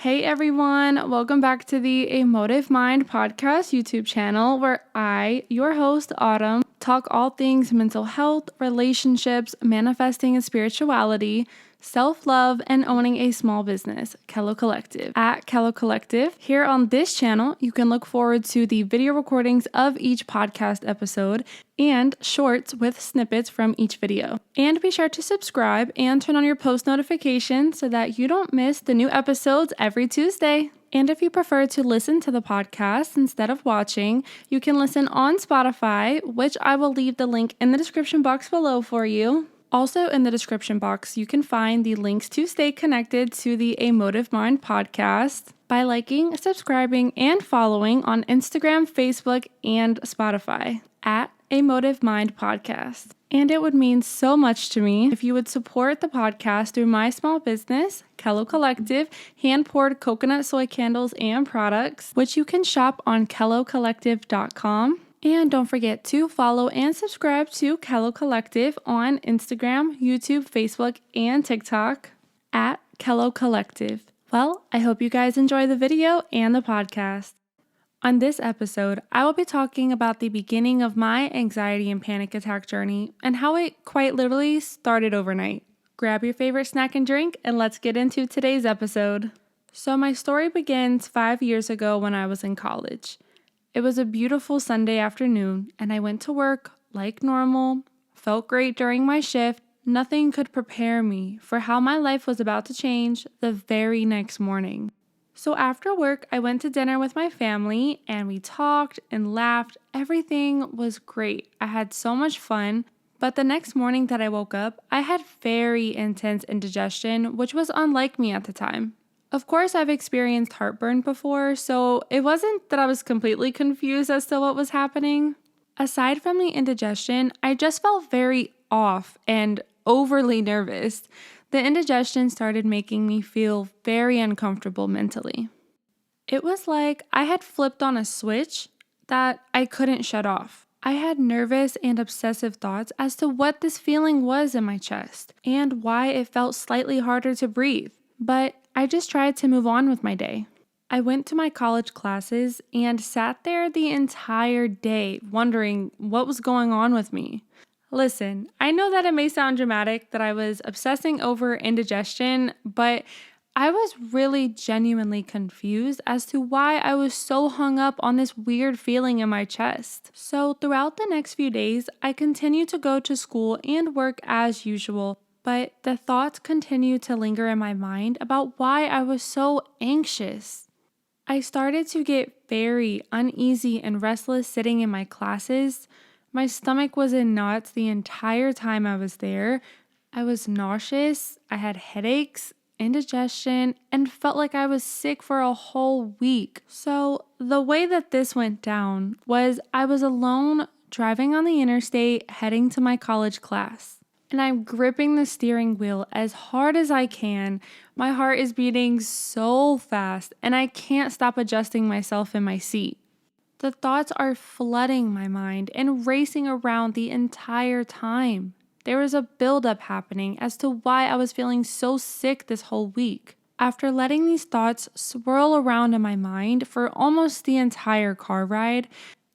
Hey everyone, welcome back to the A MOTIV MIND podcast YouTube channel where I, your host Autumn, talk all things mental health, relationships, manifesting and spirituality, self-love, and owning a small business, Kello Collective. At Kello Collective, here on this channel, you can look forward to the video recordings of each podcast episode and shorts with snippets from each video. And be sure to subscribe and turn on your post notifications so that you don't miss the new episodes every Tuesday. And if you prefer to listen to the podcast instead of watching, you can listen on Spotify, which I will leave the link in the description box below for you. Also in the description box, you can find the links to stay connected to the A MOTIV MIND podcast by liking, subscribing, and following on Instagram, Facebook, and Spotify at A MOTIV MIND podcast. And it would mean so much to me if you would support the podcast through my small business, Kello Collective, hand-poured coconut soy candles and products, which you can shop on kellocollective.com. And don't forget to follow and subscribe to Kello Collective on Instagram, YouTube, Facebook, and TikTok at Kello Collective. Well, I hope you guys enjoy the video and the podcast. On this episode, I will be talking about the beginning of my anxiety and panic attack journey and how it quite literally started overnight. Grab your favorite snack and drink, and let's get into today's episode. So my story begins 5 years ago when I was in college. It was a beautiful Sunday afternoon, and I went to work like normal, felt great during my shift. Nothing could prepare me for how my life was about to change the very next morning. So after work, I went to dinner with my family, and we talked and laughed. Everything was great. I had so much fun. But the next morning that I woke up, I had very intense indigestion, which was unlike me at the time. Of course, I've experienced heartburn before, so it wasn't that I was completely confused as to what was happening. Aside from the indigestion, I just felt very off and overly nervous. The indigestion started making me feel very uncomfortable mentally. It was like I had flipped on a switch that I couldn't shut off. I had nervous and obsessive thoughts as to what this feeling was in my chest and why it felt slightly harder to breathe. But I just tried to move on with my day. I went to my college classes and sat there the entire day wondering what was going on with me. Listen, I know that it may sound dramatic that I was obsessing over indigestion, but I was really genuinely confused as to why I was so hung up on this weird feeling in my chest. So throughout the next few days, I continued to go to school and work as usual. But the thoughts continued to linger in my mind about why I was so anxious. I started to get very uneasy and restless sitting in my classes. My stomach was in knots the entire time I was there. I was nauseous, I had headaches, indigestion, and felt like I was sick for a whole week. So the way that this went down was I was alone driving on the interstate heading to my college class. And I'm gripping the steering wheel as hard as I can. My heart is beating so fast, and I can't stop adjusting myself in my seat. The thoughts are flooding my mind and racing around the entire time. There was a buildup happening as to why I was feeling so sick this whole week. After letting these thoughts swirl around in my mind for almost the entire car ride,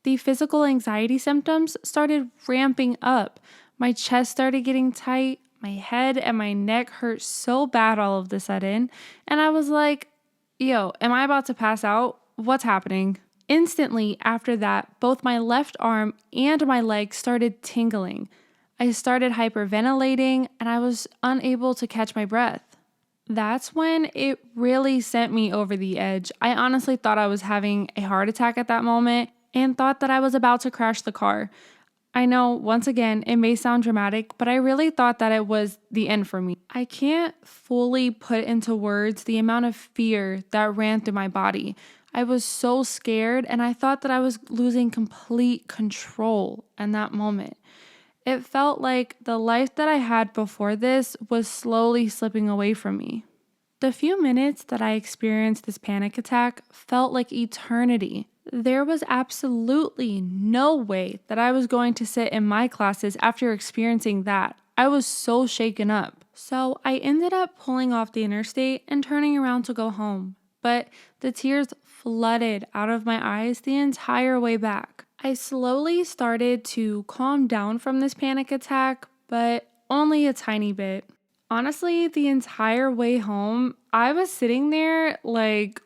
the physical anxiety symptoms started ramping up. My chest started getting tight, my head and my neck hurt so bad all of a sudden, and I was like, yo, am I about to pass out? What's happening? Instantly after that, both my left arm and my leg started tingling. I started hyperventilating, and I was unable to catch my breath. That's when it really sent me over the edge. I honestly thought I was having a heart attack at that moment and thought that I was about to crash the car. I know, once again, it may sound dramatic, but I really thought that it was the end for me. I can't fully put into words the amount of fear that ran through my body. I was so scared, and I thought that I was losing complete control in that moment. It felt like the life that I had before this was slowly slipping away from me. The few minutes that I experienced this panic attack felt like eternity. There was absolutely no way that I was going to sit in my classes after experiencing that. I was so shaken up. So I ended up pulling off the interstate and turning around to go home. but the tears flooded out of my eyes the entire way back. I slowly started to calm down from this panic attack, but only a tiny bit. Honestly, the entire way home, I was sitting there like,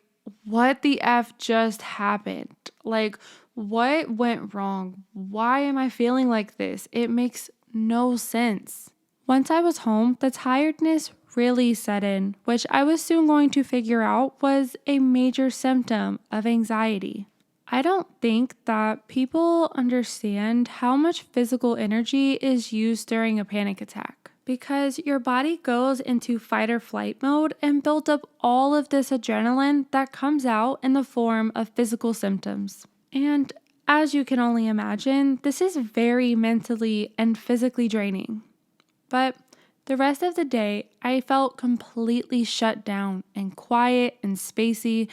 what the F just happened? Like, what went wrong? Why am I feeling like this? It makes no sense. Once I was home, the tiredness really set in, which I was soon going to figure out was a major symptom of anxiety. I don't think that people understand how much physical energy is used during a panic attack because your body goes into fight or flight mode and builds up all of this adrenaline that comes out in the form of physical symptoms. And as you can only imagine, this is very mentally and physically draining. But the rest of the day, I felt completely shut down and quiet and spacey.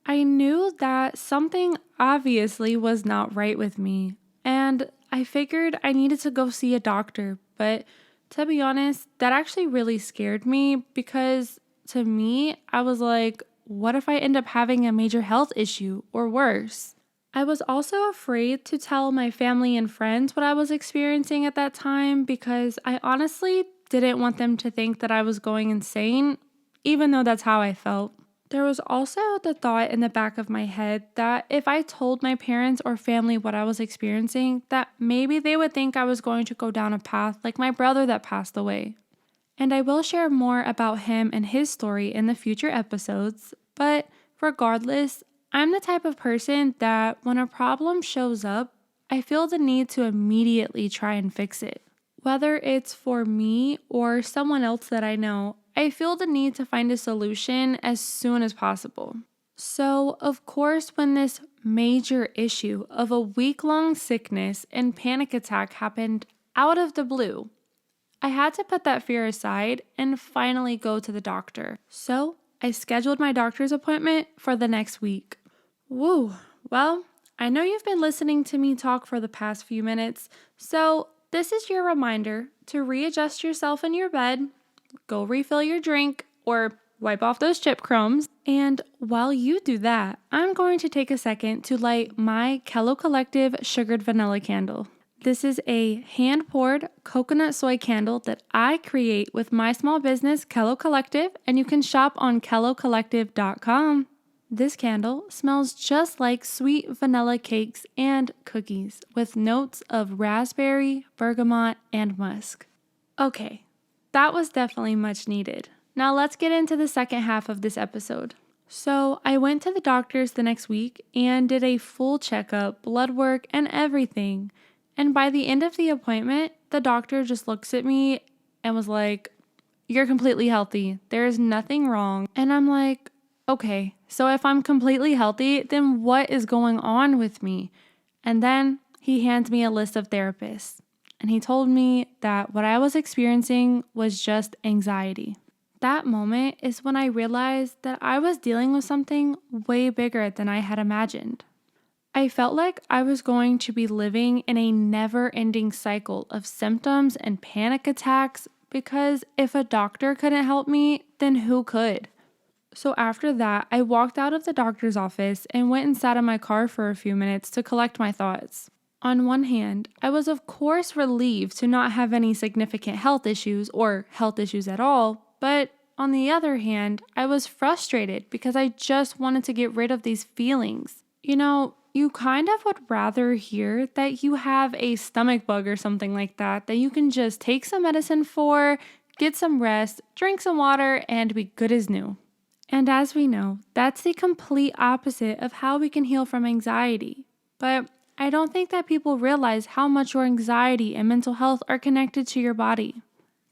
I knew that something obviously was not right with me, and I figured I needed to go see a doctor, but to be honest, that actually really scared me because to me, I was like, what if I end up having a major health issue or worse? I was also afraid to tell my family and friends what I was experiencing at that time because I honestly didn't want them to think that I was going insane, even though that's how I felt. There was also the thought in the back of my head that if I told my parents or family what I was experiencing, that maybe they would think I was going to go down a path like my brother that passed away. And I will share more about him and his story in the future episodes, but regardless, I'm the type of person that when a problem shows up, I feel the need to immediately try and fix it. Whether it's for me or someone else that I know, I feel the need to find a solution as soon as possible. So, of course, when this major issue of a week-long sickness and panic attack happened out of the blue, I had to put that fear aside and finally go to the doctor. So, I scheduled my doctor's appointment for the next week. Woo! Well, I know you've been listening to me talk for the past few minutes, so this is your reminder to readjust yourself in your bed, go refill your drink, or wipe off those chip crumbs. And while you do that, I'm going to take a second to light my Kello Collective sugared vanilla candle. This is a hand-poured coconut soy candle that I create with my small business, Kello Collective, and you can shop on kellocollective.com. This candle smells just like sweet vanilla cakes and cookies with notes of raspberry, bergamot, and musk. Okay, that was definitely much needed. Now let's get into the second half of this episode. So I went to the doctor's the next week and did a full checkup, blood work, and everything. And by the end of the appointment, the doctor just looks at me and was like, "You're completely healthy. There is nothing wrong." And I'm like, okay, so if I'm completely healthy, then what is going on with me? And then he hands me a list of therapists. And he told me that what I was experiencing was just anxiety. That moment is when I realized that I was dealing with something way bigger than I had imagined. I felt like I was going to be living in a never-ending cycle of symptoms and panic attacks because if a doctor couldn't help me, then who could? So after that, I walked out of the doctor's office and went and sat in my car for a few minutes to collect my thoughts. On one hand, I was of course relieved to not have any significant health issues or health issues at all, but on the other hand, I was frustrated because I just wanted to get rid of these feelings. You know, you kind of would rather hear that you have a stomach bug or something like that you can just take some medicine for, get some rest, drink some water, and be good as new. And as we know, that's the complete opposite of how we can heal from anxiety. But I don't think that people realize how much your anxiety and mental health are connected to your body.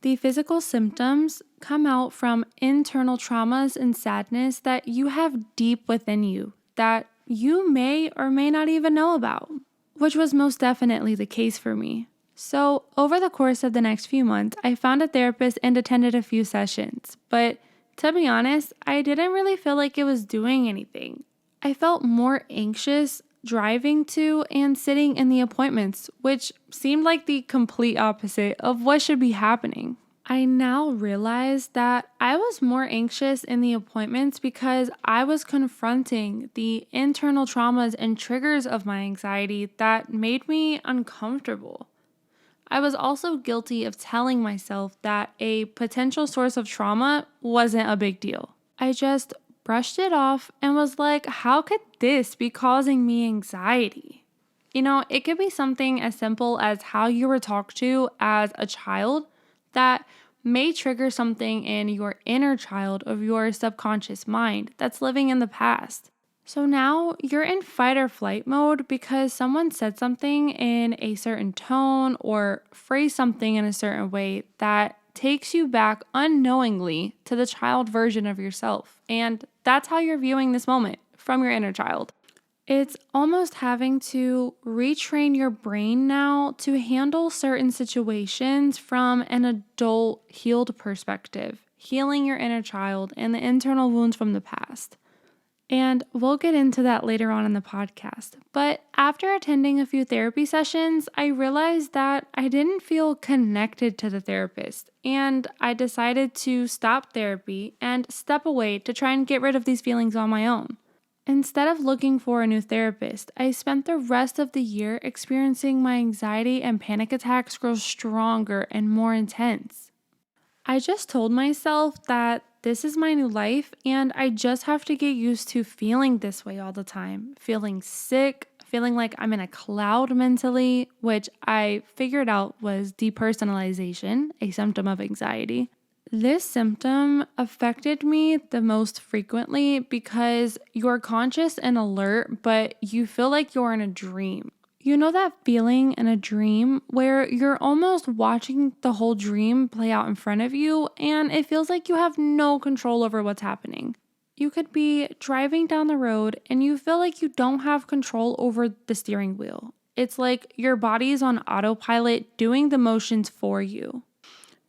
The physical symptoms come out from internal traumas and sadness that you have deep within you that you may or may not even know about, which was most definitely the case for me. So over the course of the next few months, I found a therapist and attended a few sessions, but to be honest, I didn't really feel like it was doing anything. I felt more anxious driving to and sitting in the appointments, which seemed like the complete opposite of what should be happening. I now realize that I was more anxious in the appointments because I was confronting the internal traumas and triggers of my anxiety that made me uncomfortable. I was also guilty of telling myself that a potential source of trauma wasn't a big deal. I just brushed it off and was like, how could this be causing me anxiety? It could be something as simple as how you were talked to as a child that may trigger something in your inner child of your subconscious mind that's living in the past. So now you're in fight or flight mode because someone said something in a certain tone or phrased something in a certain way that takes you back unknowingly to the child version of yourself. And that's how you're viewing this moment from your inner child. It's almost having to retrain your brain now to handle certain situations from an adult healed perspective, healing your inner child and the internal wounds from the past. And we'll get into that later on in the podcast. But after attending a few therapy sessions, I realized that I didn't feel connected to the therapist. And I decided to stop therapy and step away to try and get rid of these feelings on my own. Instead of looking for a new therapist, I spent the rest of the year experiencing my anxiety and panic attacks grow stronger and more intense. I just told myself that this is my new life and I just have to get used to feeling this way all the time, feeling sick, feeling like I'm in a cloud mentally, which I figured out was depersonalization, a symptom of anxiety. This symptom affected me the most frequently because you're conscious and alert, but you feel like you're in a dream. You know that feeling in a dream where you're almost watching the whole dream play out in front of you and it feels like you have no control over what's happening. You could be driving down the road and you feel like you don't have control over the steering wheel. It's like your body is on autopilot doing the motions for you.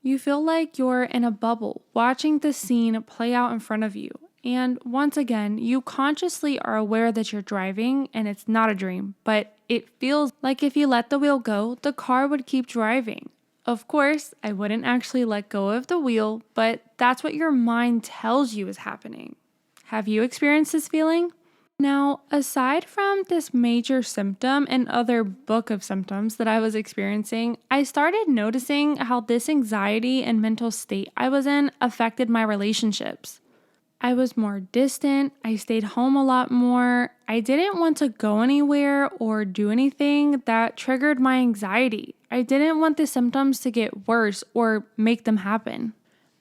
You feel like you're in a bubble, watching the scene play out in front of you. And once again, you consciously are aware that you're driving and it's not a dream, but it feels like if you let the wheel go, the car would keep driving. Of course, I wouldn't actually let go of the wheel, but that's what your mind tells you is happening. Have you experienced this feeling? Now, aside from this major symptom and other book of symptoms that I was experiencing, I started noticing how this anxiety and mental state I was in affected my relationships. I was more distant, I stayed home a lot more, I didn't want to go anywhere or do anything that triggered my anxiety. I didn't want the symptoms to get worse or make them happen.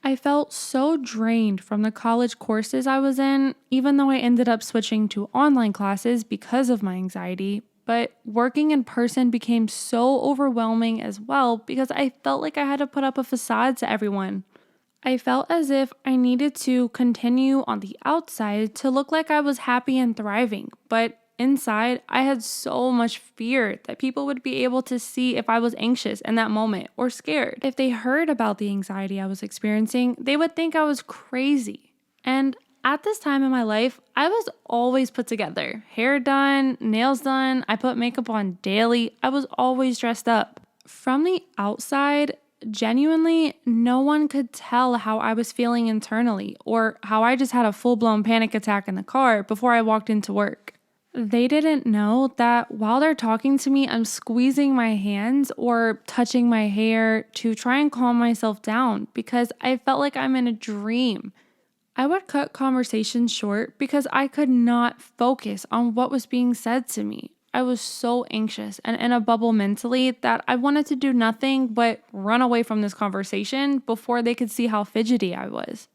I felt so drained from the college courses I was in, even though I ended up switching to online classes because of my anxiety. But working in person became so overwhelming as well because I felt like I had to put up a facade to everyone. I felt as if I needed to continue on the outside to look like I was happy and thriving, but inside, I had so much fear that people would be able to see if I was anxious in that moment or scared. If they heard about the anxiety I was experiencing, they would think I was crazy. And at this time in my life, I was always put together. Hair done, nails done, I put makeup on daily. I was always dressed up. From the outside, genuinely, no one could tell how I was feeling internally or how I just had a full-blown panic attack in the car before I walked into work. They didn't know that while they're talking to me, I'm squeezing my hands or touching my hair to try and calm myself down because I felt like I'm in a dream. I would cut conversations short because I could not focus on what was being said to me. I was so anxious and in a bubble mentally that I wanted to do nothing but run away from this conversation before they could see how fidgety I was.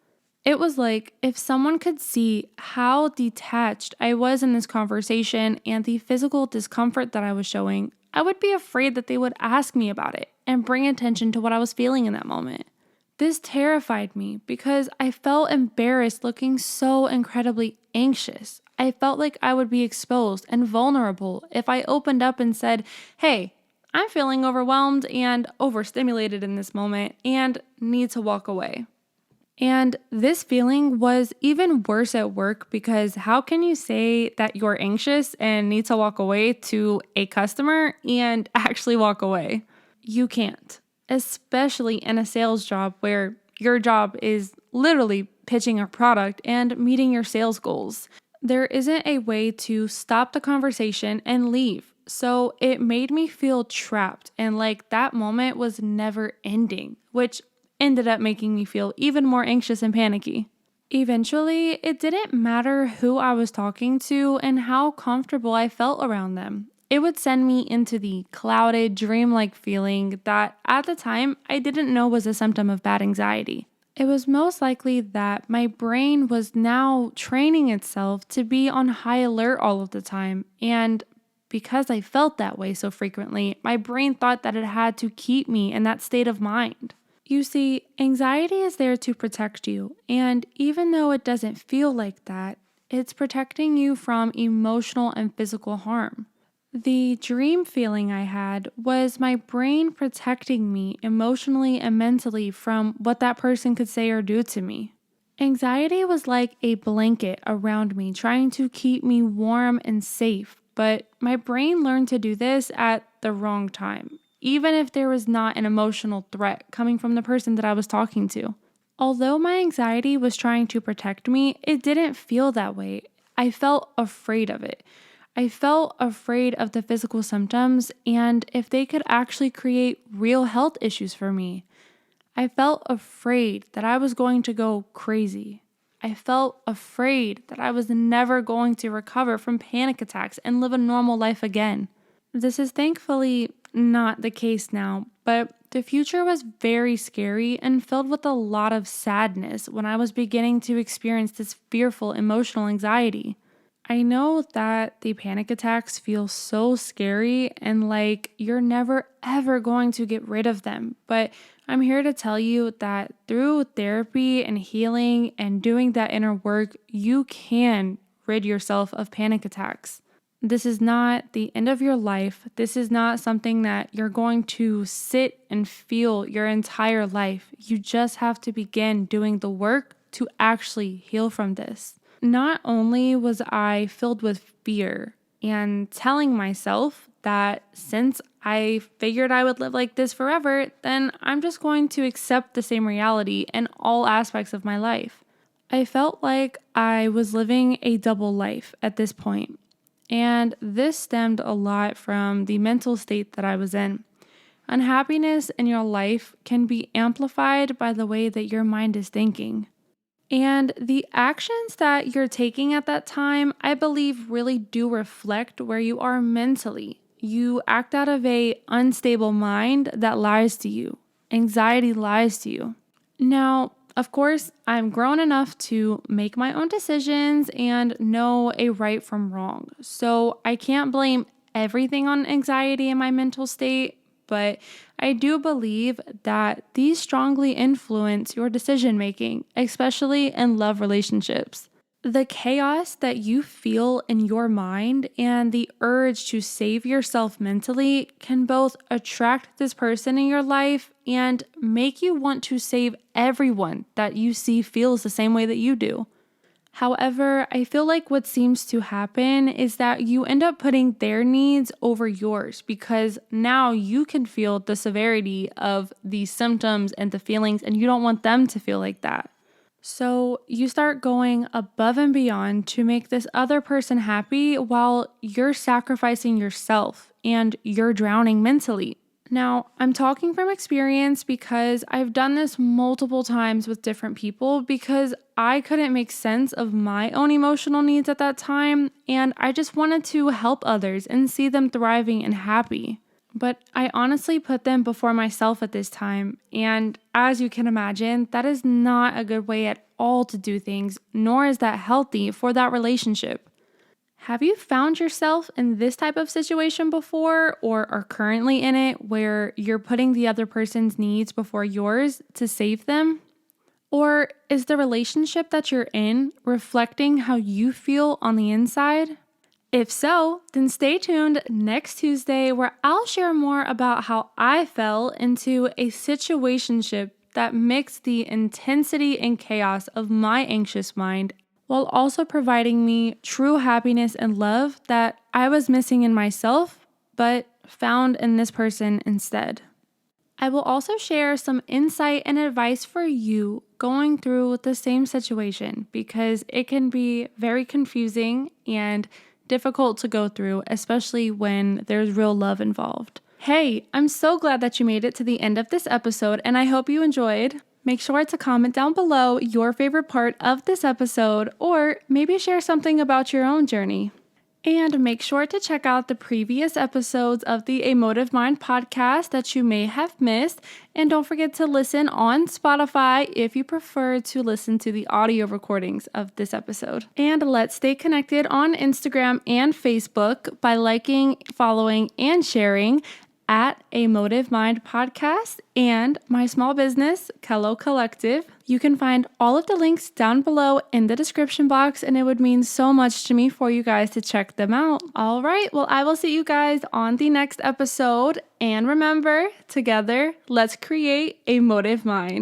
It was like if someone could see how detached I was in this conversation and the physical discomfort that I was showing, I would be afraid that they would ask me about it and bring attention to what I was feeling in that moment. This terrified me because I felt embarrassed looking so incredibly anxious. I felt like I would be exposed and vulnerable if I opened up and said, "Hey, I'm feeling overwhelmed and overstimulated in this moment and need to walk away." And this feeling was even worse at work because how can you say that you're anxious and need to walk away to a customer and actually walk away? You can't. especially in a sales job where your job is literally pitching a product and meeting your sales goals. There isn't a way to stop the conversation and leave. So it made me feel trapped and like that moment was never ending, which ended up making me feel even more anxious and panicky. Eventually, it didn't matter who I was talking to and how comfortable I felt around them. It would send me into the clouded, dreamlike feeling that at the time I didn't know was a symptom of bad anxiety. It was most likely that my brain was now training itself to be on high alert all of the time. And because I felt that way so frequently, my brain thought that it had to keep me in that state of mind. You see, anxiety is there to protect you, and even though it doesn't feel like that, it's protecting you from emotional and physical harm. The dream feeling I had was my brain protecting me emotionally and mentally from what that person could say or do to me. Anxiety was like a blanket around me, trying to keep me warm and safe, but my brain learned to do this at the wrong time, even if there was not an emotional threat coming from the person that I was talking to. Although my anxiety was trying to protect me, it didn't feel that way. I felt afraid of it. I felt afraid of the physical symptoms and if they could actually create real health issues for me. I felt afraid that I was going to go crazy. I felt afraid that I was never going to recover from panic attacks and live a normal life again. This is thankfully not the case now, but the future was very scary and filled with a lot of sadness when I was beginning to experience this fearful emotional anxiety. I know that the panic attacks feel so scary and like you're never ever going to get rid of them, but I'm here to tell you that through therapy and healing and doing that inner work, you can rid yourself of panic attacks. This is not the end of your life. This is not something that you're going to sit and feel your entire life. You just have to begin doing the work to actually heal from this. Not only was I filled with fear and telling myself that since I figured I would live like this forever, then I'm just going to accept the same reality in all aspects of my life. I felt like I was living a double life at this point. And this stemmed a lot from the mental state that I was in. Unhappiness in your life can be amplified by the way that your mind is thinking. And the actions that you're taking at that time, I believe really do reflect where you are mentally. You act out of a unstable mind that lies to you. Anxiety lies to you. Now, of course, I'm grown enough to make my own decisions and know a right from wrong. So I can't blame everything on anxiety and my mental state, but I do believe that these strongly influence your decision making, especially in love relationships. The chaos that you feel in your mind and the urge to save yourself mentally can both attract this person in your life and make you want to save everyone that you see feels the same way that you do. However, I feel like what seems to happen is that you end up putting their needs over yours because now you can feel the severity of these symptoms and the feelings, and you don't want them to feel like that. So you start going above and beyond to make this other person happy while you're sacrificing yourself and you're drowning mentally. Now, I'm talking from experience because I've done this multiple times with different people because I couldn't make sense of my own emotional needs at that time, and I just wanted to help others and see them thriving and happy. But I honestly put them before myself at this time, and as you can imagine, that is not a good way at all to do things, nor is that healthy for that relationship. Have you found yourself in this type of situation before or are currently in it where you're putting the other person's needs before yours to save them? Or is the relationship that you're in reflecting how you feel on the inside? If so, then stay tuned next Tuesday where I'll share more about how I fell into a situationship that mixed the intensity and chaos of my anxious mind while also providing me true happiness and love that I was missing in myself, but found in this person instead. I will also share some insight and advice for you going through the same situation because it can be very confusing and difficult to go through, especially when there's real love involved. Hey, I'm so glad that you made it to the end of this episode, and I hope you enjoyed. Make sure to comment down below your favorite part of this episode, or maybe share something about your own journey. And make sure to check out the previous episodes of the A Motive Mind podcast that you may have missed. And don't forget to listen on Spotify if you prefer to listen to the audio recordings of this episode. And let's stay connected on Instagram and Facebook by liking, following, and sharing at A Motive Mind podcast and my small business, Kello Collective. You can find all of the links down below in the description box, and it would mean so much to me for you guys to check them out. All right, well, I will see you guys on the next episode. And remember, together, let's create a motive mind.